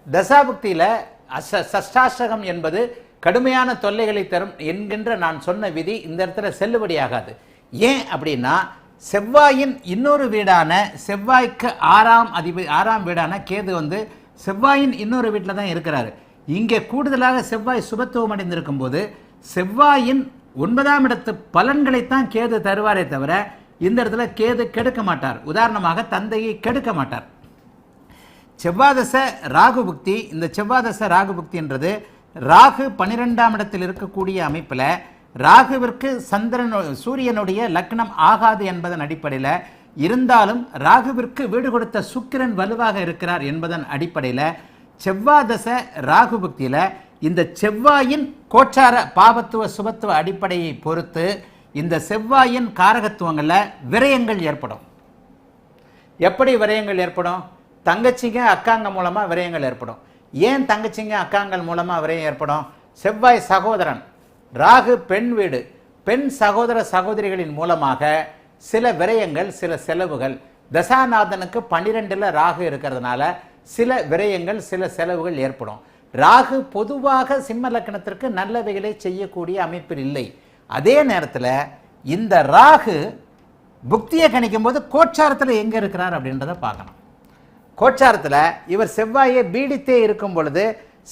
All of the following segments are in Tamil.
தசாபுக்தியில் சஷ்டாஷ்டகம் என்பது கடுமையான தொல்லைகளை தரும் என்கின்ற நான் சொன்ன விதி இந்த இடத்துல செல்லுபடியாகாது. ஏன் அப்படின்னா செவ்வாயின் இன்னொரு வீடான செவ்வாய்க்கு ஆறாம் வீடான கேது வந்து செவ்வாயின் இன்னொரு வீட்டில் தான் இருக்கிறாரு. இங்கே கூடுதலாக செவ்வாய் சுபத்துவம் அடைந்திருக்கும் போது செவ்வாயின் 9ஆம் இடத்து பலன்களைத்தான் கேது தருவாரே தவிர இந்த இடத்துல கேது கெடுக்க மாட்டார். உதாரணமாக தந்தையை கெடுக்க மாட்டார். செவ்வாதச ராகு புக்தி, இந்த செவ்வாதச ராகு புக்தி என்றது ராகு 12ஆம் இடத்தில் இருக்கக்கூடிய அமைப்பில் ராகுவிற்கு சூரியனுடைய லக்னம் ஆகாது என்பதன் அடிப்படையில் இருந்தாலும் ராகுவிற்கு வீடு கொடுத்த சுக்கிரன் வலுவாக இருக்கிறார் என்பதன் அடிப்படையில் செவ்வாதச ராகு புக்தியில் இந்த செவ்வாயின் கோச்சார பாவத்துவ சுபத்துவ அடிப்படையை பொறுத்து இந்த செவ்வாயின் காரகத்துவங்களில் விரயங்கள் ஏற்படும். எப்படி விரயங்கள் ஏற்படும்? தங்கச்சிங்க அக்காங்க மூலமாக விரயங்கள் ஏற்படும். ஏன் தங்கச்சிங்க அக்காங்கள் மூலமாக விரயம் ஏற்படும்? செவ்வாய் சகோதரன், ராகு பெண் வீடு, பெண் சகோதர சகோதரிகளின் மூலமாக சில விரயங்கள் சில செலவுகள். தசாநாதனுக்கு 12ல் ராகு இருக்கிறதுனால சில விரயங்கள் சில செலவுகள் ஏற்படும். ராகு பொதுவாக சிம்ம லக்னத்திற்கு நல்லவைகளை செய்யக்கூடிய அமைப்பில் இல்லை. அதே நேரத்தில் இந்த ராகு புக்தியை கணிக்கும் போது கோச்சாரத்தில் எங்கே இருக்கிறார் அப்படின்றத பார்க்கணும். கோச்சாரத்தில் இவர் செவ்வாயை பீடித்தே இருக்கும் பொழுது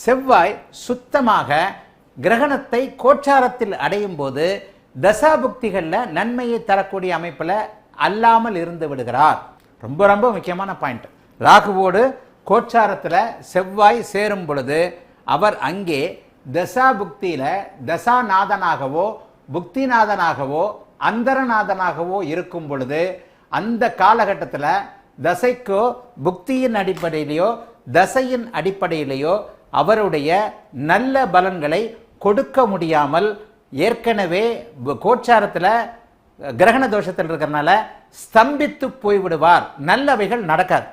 செவ்வாய் சுத்தமாக கிரகணத்தை கோச்சாரத்தில் அடையும் போது தசாபுக்திகளில் நன்மையை தரக்கூடிய அமைப்பில் அல்லாமல் இருந்து விடுகிறார். ரொம்ப ரொம்ப முக்கியமான பாயிண்ட். ராகுவோடு கோச்சாரத்தில் செவ்வாய் சேரும் பொழுது அவர் அங்கே தசாபுக்தியில் தசாநாதனாகவோ புக்திநாதனாகவோ அந்தரநாதனாகவோ இருக்கும் பொழுது அந்த காலகட்டத்தில் தசைக்கோ புக்தியின் அடிப்படையிலையோ தசையின் அடிப்படையிலேயோ அவருடைய நல்ல பலன்களை கொடுக்க முடியாமல் ஏற்கனவே கோச்சாரத்தில் கிரகண தோஷத்தில் இருக்கிறனால ஸ்தம்பித்து போய்விடுவார். நல்லவைகள் நடக்காது.